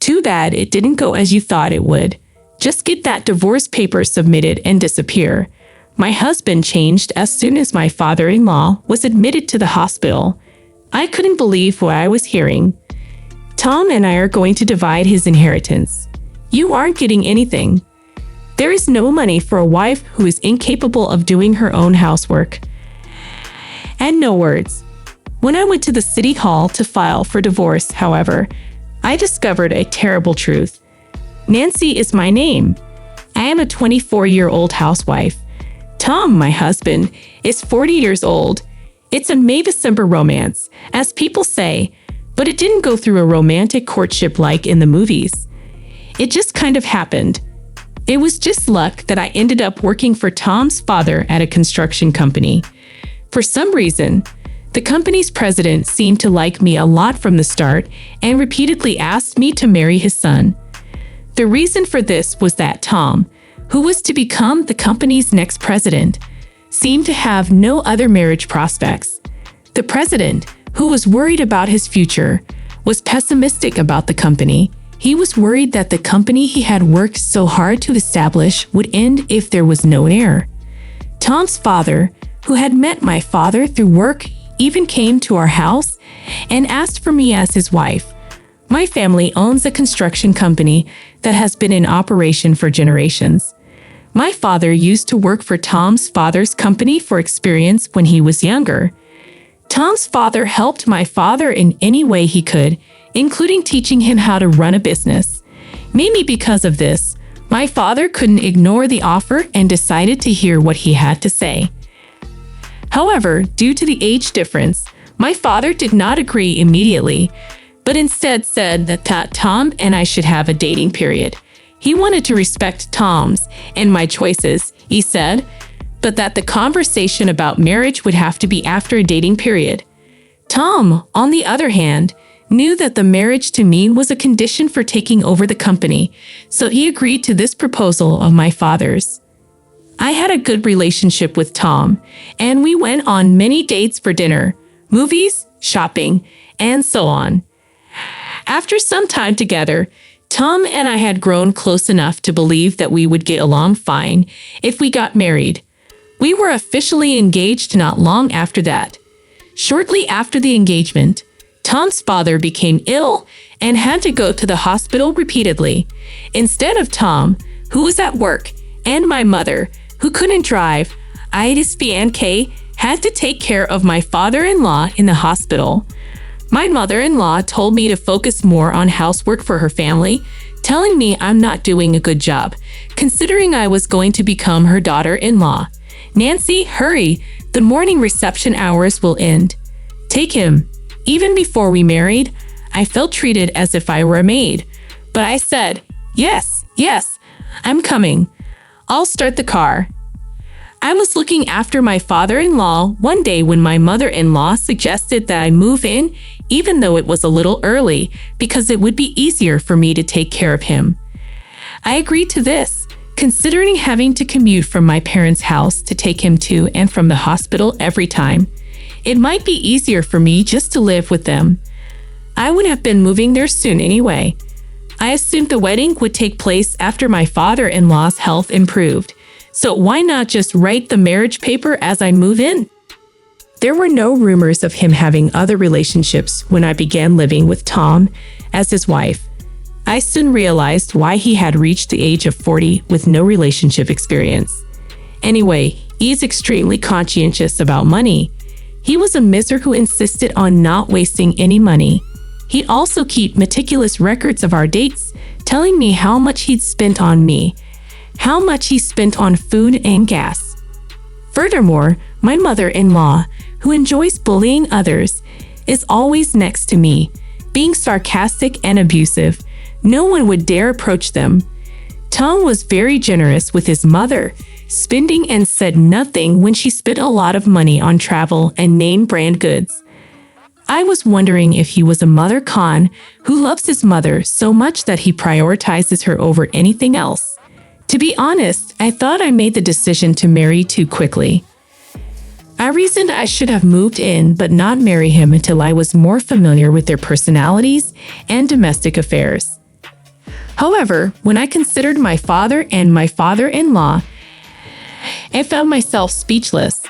Too bad it didn't go as you thought it would. Just get that divorce paper submitted and disappear. My husband changed as soon as my father-in-law was admitted to the hospital. I couldn't believe what I was hearing. Tom and I are going to divide his inheritance. You aren't getting anything. There is no money for a wife who is incapable of doing her own housework. And no words. When I went to the city hall to file for divorce, however, I discovered a terrible truth. Nancy is my name. I am a 24-year-old housewife. Tom, my husband, is 40 years old. It's a May-December romance, as people say, but it didn't go through a romantic courtship like in the movies. It just kind of happened. It was just luck that I ended up working for Tom's father at a construction company. For some reason, the company's president seemed to like me a lot from the start and repeatedly asked me to marry his son. The reason for this was that Tom, who was to become the company's next president, seemed to have no other marriage prospects. The president, who was worried about his future, was pessimistic about the company. He was worried that the company he had worked so hard to establish would end if there was no heir. Tom's father, who had met my father through work, even came to our house and asked for me as his wife. My family owns a construction company that has been in operation for generations. My father used to work for Tom's father's company for experience when he was younger. Tom's father helped my father in any way he could, including teaching him how to run a business. Maybe because of this, my father couldn't ignore the offer and decided to hear what he had to say. However, due to the age difference, my father did not agree immediately, but instead said that Tom and I should have a dating period. He wanted to respect Tom's and my choices, he said, but that the conversation about marriage would have to be after a dating period. Tom, on the other hand, knew that the marriage to me was a condition for taking over the company, so he agreed to this proposal of my father's. I had a good relationship with Tom, and we went on many dates for dinner, movies, shopping, and so on. After some time together, Tom and I had grown close enough to believe that we would get along fine if we got married. We were officially engaged not long after that. Shortly after the engagement, Tom's father became ill and had to go to the hospital repeatedly. Instead of Tom, who was at work, and my mother, who couldn't drive, I had to take care of my father-in-law in the hospital. My mother-in-law told me to focus more on housework for her family, telling me I'm not doing a good job, considering I was going to become her daughter-in-law. Nancy, hurry, the morning reception hours will end. Take him. Even before we married, I felt treated as if I were a maid, but I said, yes, I'm coming. I'll start the car. I was looking after my father-in-law one day when my mother-in-law suggested that I move in, even though it was a little early, because it would be easier for me to take care of him. I agreed to this, considering having to commute from my parents' house to take him to and from the hospital every time. It might be easier for me just to live with them. I would have been moving there soon anyway. I assumed the wedding would take place after my father-in-law's health improved, so why not just write the marriage paper as I move in? There were no rumors of him having other relationships when I began living with Tom as his wife. I soon realized why he had reached the age of 40 with no relationship experience. Anyway, he's extremely conscientious about money. He was a miser who insisted on not wasting any money. He'd also keep meticulous records of our dates, telling me how much he'd spent on me, how much he spent on food and gas. Furthermore, my mother-in-law, who enjoys bullying others, is always next to me, being sarcastic and abusive. No one would dare approach them. Tom was very generous with his mother, spending and said nothing when she spent a lot of money on travel and name-brand goods. I was wondering if he was a mother con who loves his mother so much that he prioritizes her over anything else. To be honest, I thought I made the decision to marry too quickly. I reasoned I should have moved in but not marry him until I was more familiar with their personalities and domestic affairs. However, when I considered my father and my father-in-law, I found myself speechless.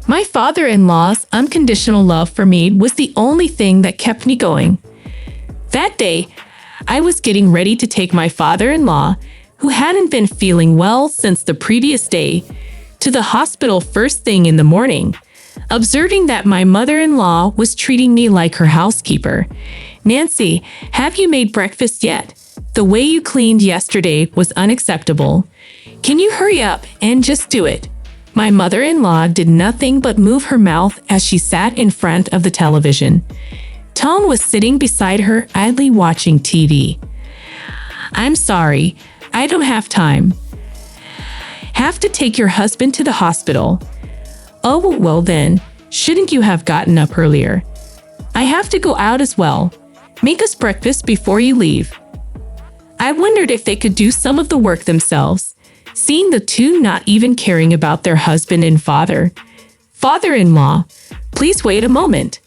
My father-in-law's unconditional love for me was the only thing that kept me going. That day, I was getting ready to take my father-in-law, who hadn't been feeling well since the previous day, to the hospital first thing in the morning. Observing that my mother-in-law was treating me like her housekeeper. "Nancy, have you made breakfast yet? The way you cleaned yesterday was unacceptable. Can you hurry up and just do it?" My mother-in-law did nothing but move her mouth as she sat in front of the television. Tom was sitting beside her, idly watching TV. "I'm sorry, I don't have time. Have to take your husband to the hospital." "Oh, well then, shouldn't you have gotten up earlier?" "I have to go out as well. Make us breakfast before you leave." I wondered if they could do some of the work themselves, seeing the two not even caring about their husband and father. "Father-in-law, please wait a moment.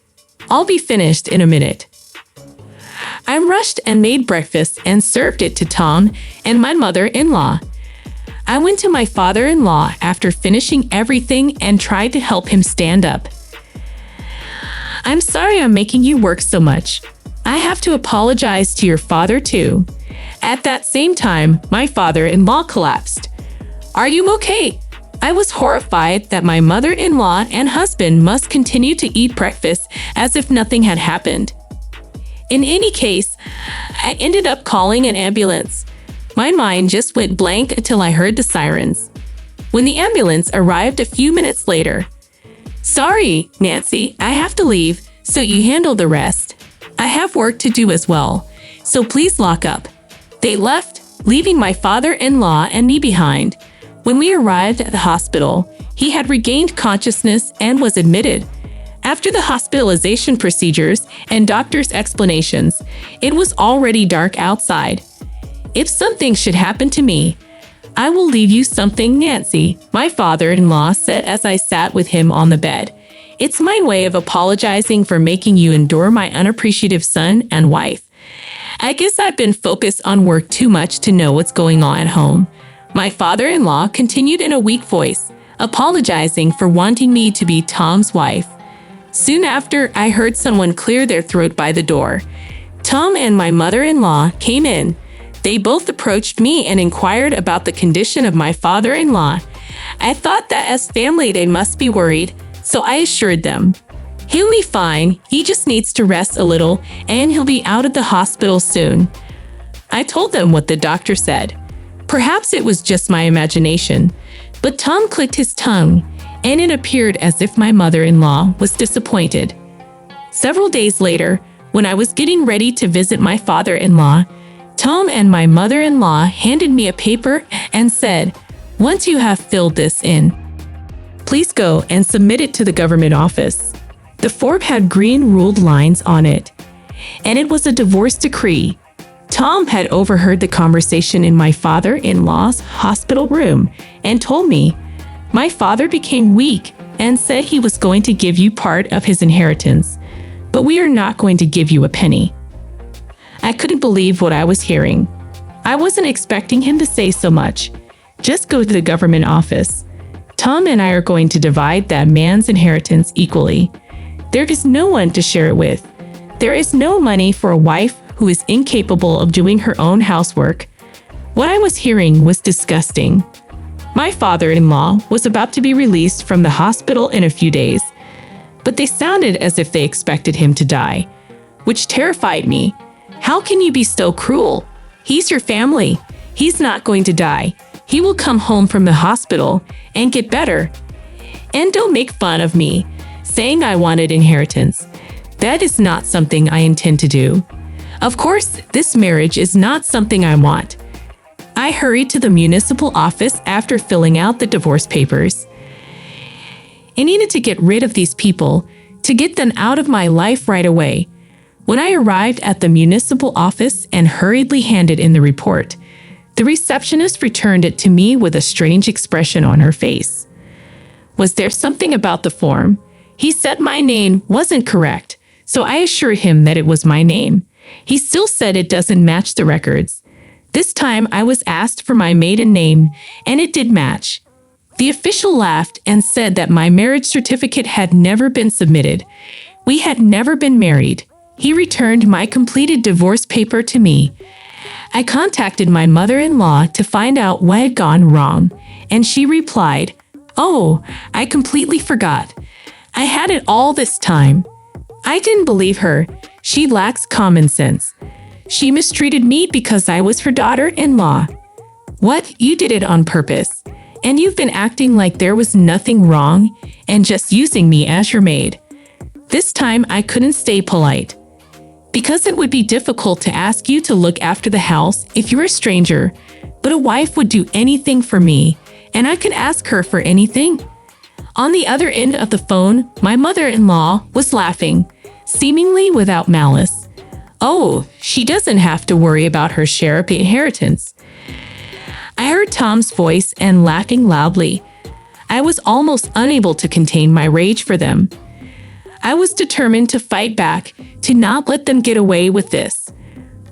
I'll be finished in a minute." I rushed and made breakfast and served it to Tom and my mother-in-law. I went to my father-in-law after finishing everything and tried to help him stand up. "I'm sorry I'm making you work so much. I have to apologize to your father too." At that same time, my father-in-law collapsed. "Are you okay?" I was horrified that my mother-in-law and husband must continue to eat breakfast as if nothing had happened. In any case, I ended up calling an ambulance. My mind just went blank until I heard the sirens. When the ambulance arrived a few minutes later, "Sorry, Nancy, I have to leave, so you handle the rest. I have work to do as well, so please lock up." They left, leaving my father-in-law and me behind. When we arrived at the hospital, he had regained consciousness and was admitted. After the hospitalization procedures and doctor's explanations, it was already dark outside. "If something should happen to me, I will leave you something, Nancy," my father-in-law said as I sat with him on the bed. "It's my way of apologizing for making you endure my unappreciative son and wife. I guess I've been focused on work too much to know what's going on at home." My father-in-law continued in a weak voice, apologizing for wanting me to be Tom's wife. Soon after, I heard someone clear their throat by the door. Tom and my mother-in-law came in. They both approached me and inquired about the condition of my father-in-law. I thought that as family they must be worried, so I assured them, "He'll be fine, he just needs to rest a little, and he'll be out of the hospital soon." I told them what the doctor said. Perhaps it was just my imagination, but Tom clicked his tongue, and it appeared as if my mother-in-law was disappointed. Several days later, when I was getting ready to visit my father-in-law, Tom and my mother-in-law handed me a paper and said, "Once you have filled this in, please go and submit it to the government office." The form had green ruled lines on it, and it was a divorce decree. Tom had overheard the conversation in my father-in-law's hospital room and told me, "My father became weak and said he was going to give you part of his inheritance, but we are not going to give you a penny." I couldn't believe what I was hearing. I wasn't expecting him to say so much. "Just go to the government office. Tom and I are going to divide that man's inheritance equally. There is no one to share it with. There is no money for a wife who is incapable of doing her own housework." What I was hearing was disgusting. My father-in-law was about to be released from the hospital in a few days, but they sounded as if they expected him to die, which terrified me. How can you be so cruel? He's your family. He's not going to die. He will come home from the hospital and get better. And don't make fun of me, saying I wanted inheritance. That is not something I intend to do. Of course, this marriage is not something I want. I hurried to the municipal office after filling out the divorce papers. I needed to get rid of these people, to get them out of my life right away. When I arrived at the municipal office and hurriedly handed in the report, the receptionist returned it to me with a strange expression on her face. Was there something about the form? He said my name wasn't correct, so I assured him that it was my name. He still said it doesn't match the records. This time I was asked for my maiden name, and it did match. The official laughed and said that my marriage certificate had never been submitted. We had never been married. He returned my completed divorce paper to me. I contacted my mother-in-law to find out what had gone wrong, and she replied, "Oh, I completely forgot. I had it all this time." I didn't believe her. She lacks common sense. She mistreated me because I was her daughter-in-law. What? You did it on purpose. And you've been acting like there was nothing wrong and just using me as your maid. This time I couldn't stay polite. Because it would be difficult to ask you to look after the house if you're a stranger, but a wife would do anything for me, and I could ask her for anything. On the other end of the phone, my mother-in-law was laughing, seemingly without malice. Oh, she doesn't have to worry about her share of the inheritance. I heard Tom's voice and laughing loudly. I was almost unable to contain my rage for them. I was determined to fight back, to not let them get away with this.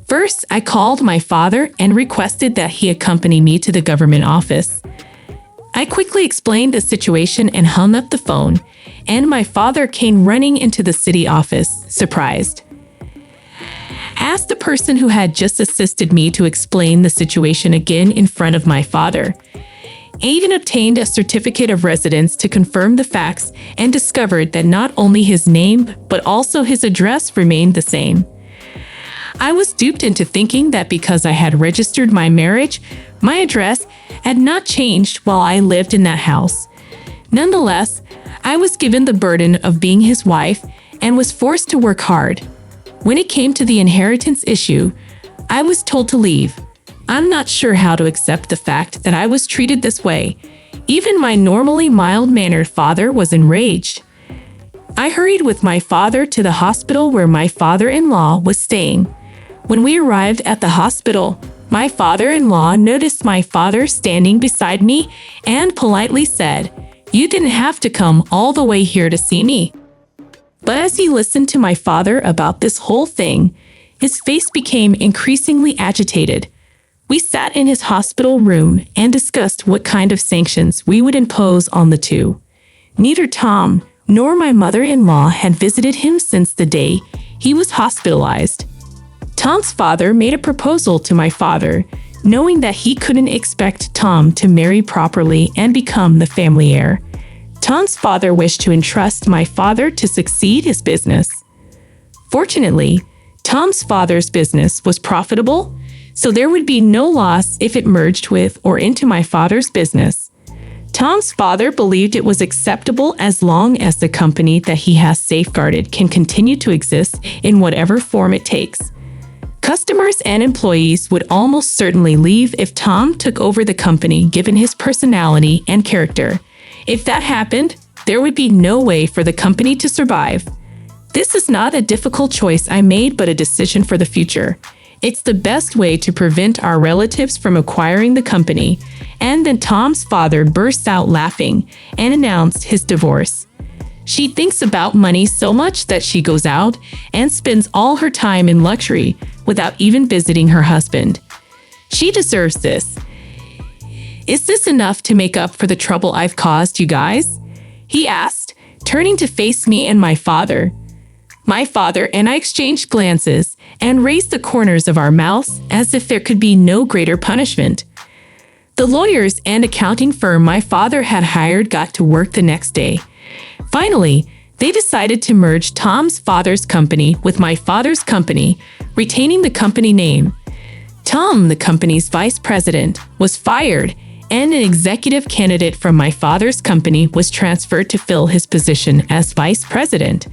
First, I called my father and requested that he accompany me to the government office. I quickly explained the situation and hung up the phone, and my father came running into the city office, surprised. I asked the person who had just assisted me to explain the situation again in front of my father. I even obtained a certificate of residence to confirm the facts and discovered that not only his name, but also his address remained the same. I was duped into thinking that because I had registered my marriage, my address had not changed while I lived in that house. Nonetheless, I was given the burden of being his wife and was forced to work hard. When it came to the inheritance issue, I was told to leave. I'm not sure how to accept the fact that I was treated this way. Even my normally mild-mannered father was enraged. I hurried with my father to the hospital where my father-in-law was staying. When we arrived at the hospital, my father-in-law noticed my father standing beside me and politely said, "You didn't have to come all the way here to see me." But as he listened to my father about this whole thing, his face became increasingly agitated. We sat in his hospital room and discussed what kind of sanctions we would impose on the two. Neither Tom nor my mother-in-law had visited him since the day he was hospitalized. Tom's father made a proposal to my father, knowing that he couldn't expect Tom to marry properly and become the family heir. Tom's father wished to entrust my father to succeed his business. Fortunately, Tom's father's business was profitable, so there would be no loss if it merged with or into my father's business. Tom's father believed it was acceptable as long as the company that he has safeguarded can continue to exist in whatever form it takes. Customers and employees would almost certainly leave if Tom took over the company given his personality and character. If that happened, there would be no way for the company to survive. This is not a difficult choice I made, but a decision for the future. It's the best way to prevent our relatives from acquiring the company. And then Tom's father burst out laughing and announced his divorce. She thinks about money so much that she goes out and spends all her time in luxury without even visiting her husband. She deserves this. Is this enough to make up for the trouble I've caused you guys? He asked, turning to face me and my father. My father and I exchanged glances and raised the corners of our mouths as if there could be no greater punishment. The lawyers and accounting firm my father had hired got to work the next day. Finally, they decided to merge Tom's father's company with my father's company, retaining the company name. Tom, the company's vice president, was fired, and an executive candidate from my father's company was transferred to fill his position as vice president.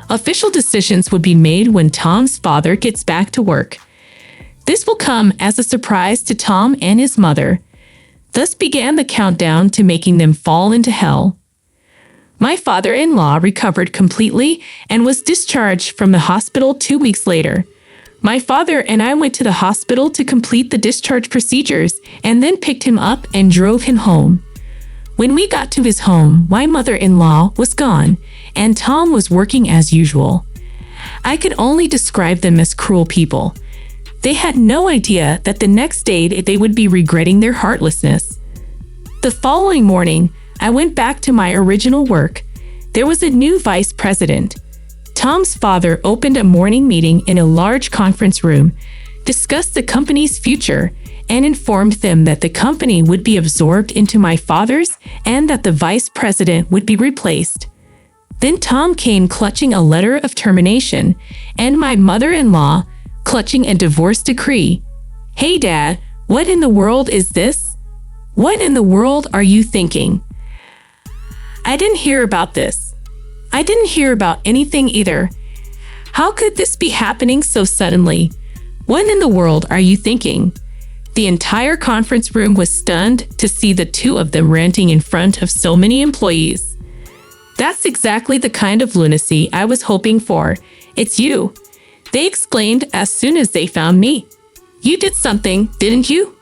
Official decisions would be made when Tom's father gets back to work. This will come as a surprise to Tom and his mother. Thus began the countdown to making them fall into hell. My father-in-law recovered completely and was discharged from the hospital 2 weeks later. My father and I went to the hospital to complete the discharge procedures and then picked him up and drove him home. When we got to his home, my mother-in-law was gone, and Tom was working as usual. I could only describe them as cruel people. They had no idea that the next day they would be regretting their heartlessness. The following morning, I went back to my original work. There was a new vice president. Tom's father opened a morning meeting in a large conference room, discussed the company's future, and informed them that the company would be absorbed into my father's and that the vice president would be replaced. Then Tom came clutching a letter of termination, and my mother-in-law clutching a divorce decree. Hey, Dad, what in the world is this? What in the world are you thinking? I didn't hear about this. I didn't hear about anything either. How could this be happening so suddenly? What in the world are you thinking? The entire conference room was stunned to see the two of them ranting in front of so many employees. That's exactly the kind of lunacy I was hoping for. It's you, they exclaimed as soon as they found me. You did something, didn't you?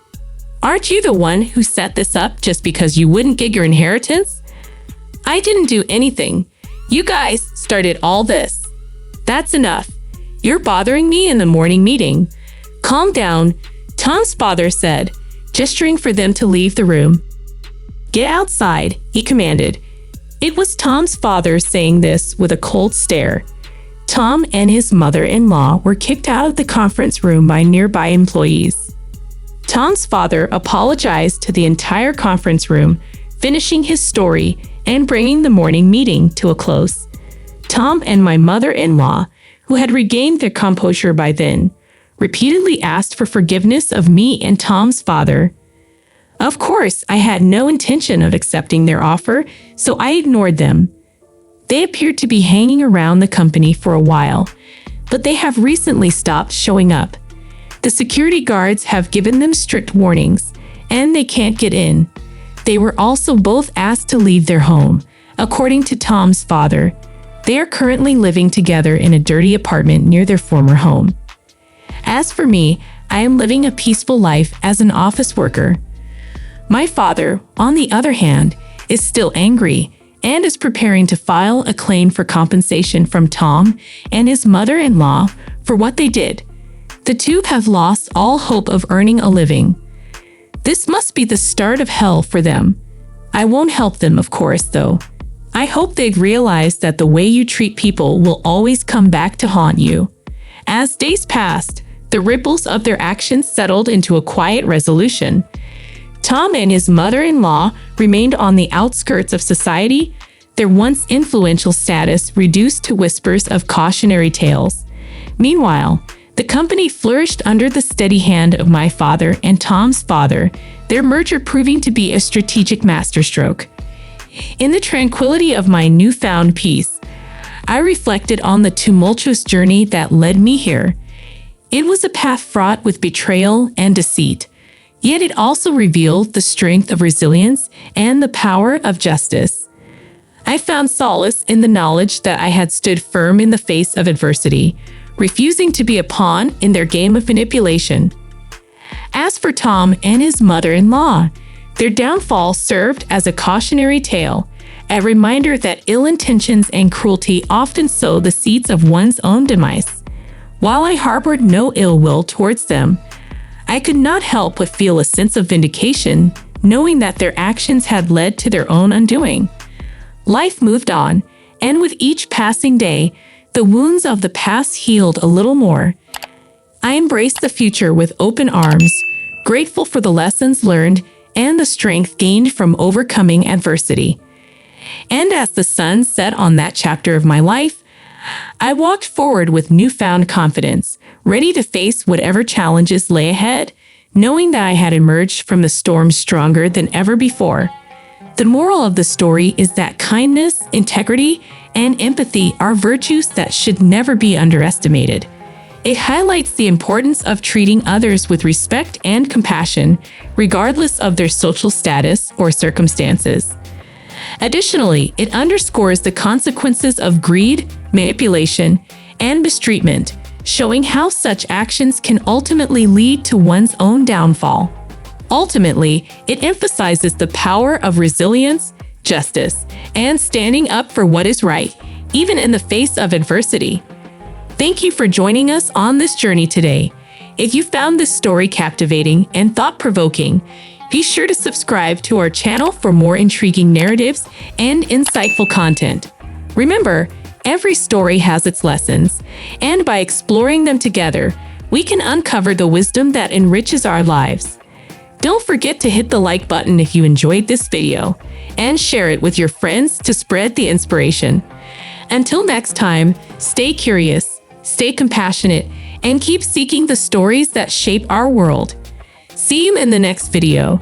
Aren't you the one who set this up just because you wouldn't get your inheritance? I didn't do anything. You guys started all this. That's enough. You're bothering me in the morning meeting. Calm down, Tom's father said, gesturing for them to leave the room. Get outside, he commanded. It was Tom's father saying this with a cold stare. Tom and his mother-in-law were kicked out of the conference room by nearby employees. Tom's father apologized to the entire conference room, finishing his story and bringing the morning meeting to a close. Tom and my mother-in-law, who had regained their composure by then, repeatedly asked for forgiveness of me and Tom's father. Of course, I had no intention of accepting their offer, so I ignored them. They appeared to be hanging around the company for a while, but they have recently stopped showing up. The security guards have given them strict warnings, and they can't get in. They were also both asked to leave their home. According to Tom's father, they are currently living together in a dirty apartment near their former home. As for me, I am living a peaceful life as an office worker. My father, on the other hand, is still angry and is preparing to file a claim for compensation from Tom and his mother-in-law for what they did. The two have lost all hope of earning a living. This must be the start of hell for them. I won't help them, of course, though. I hope they'd realize that the way you treat people will always come back to haunt you. As days passed, the ripples of their actions settled into a quiet resolution. Tom and his mother-in-law remained on the outskirts of society, their once influential status reduced to whispers of cautionary tales. Meanwhile, the company flourished under the steady hand of my father and Tom's father, their merger proving to be a strategic masterstroke. In the tranquility of my newfound peace, I reflected on the tumultuous journey that led me here. It was a path fraught with betrayal and deceit, yet it also revealed the strength of resilience and the power of justice. I found solace in the knowledge that I had stood firm in the face of adversity, refusing to be a pawn in their game of manipulation. As for Tom and his mother-in-law, their downfall served as a cautionary tale, a reminder that ill intentions and cruelty often sow the seeds of one's own demise. While I harbored no ill will towards them, I could not help but feel a sense of vindication, knowing that their actions had led to their own undoing. Life moved on, and with each passing day, the wounds of the past healed a little more. I embraced the future with open arms, grateful for the lessons learned and the strength gained from overcoming adversity. And as the sun set on that chapter of my life, I walked forward with newfound confidence, ready to face whatever challenges lay ahead, knowing that I had emerged from the storm stronger than ever before. The moral of the story is that kindness, integrity, and empathy are virtues that should never be underestimated. It highlights the importance of treating others with respect and compassion, regardless of their social status or circumstances. Additionally, it underscores the consequences of greed, manipulation, and mistreatment, showing how such actions can ultimately lead to one's own downfall. Ultimately, it emphasizes the power of resilience, justice, and standing up for what is right, even in the face of adversity. Thank you for joining us on this journey today. If you found this story captivating and thought-provoking, be sure to subscribe to our channel for more intriguing narratives and insightful content. Remember, every story has its lessons, and by exploring them together, we can uncover the wisdom that enriches our lives. Don't forget to hit the like button if you enjoyed this video, and share it with your friends to spread the inspiration. Until next time, stay curious, stay compassionate, and keep seeking the stories that shape our world. See you in the next video.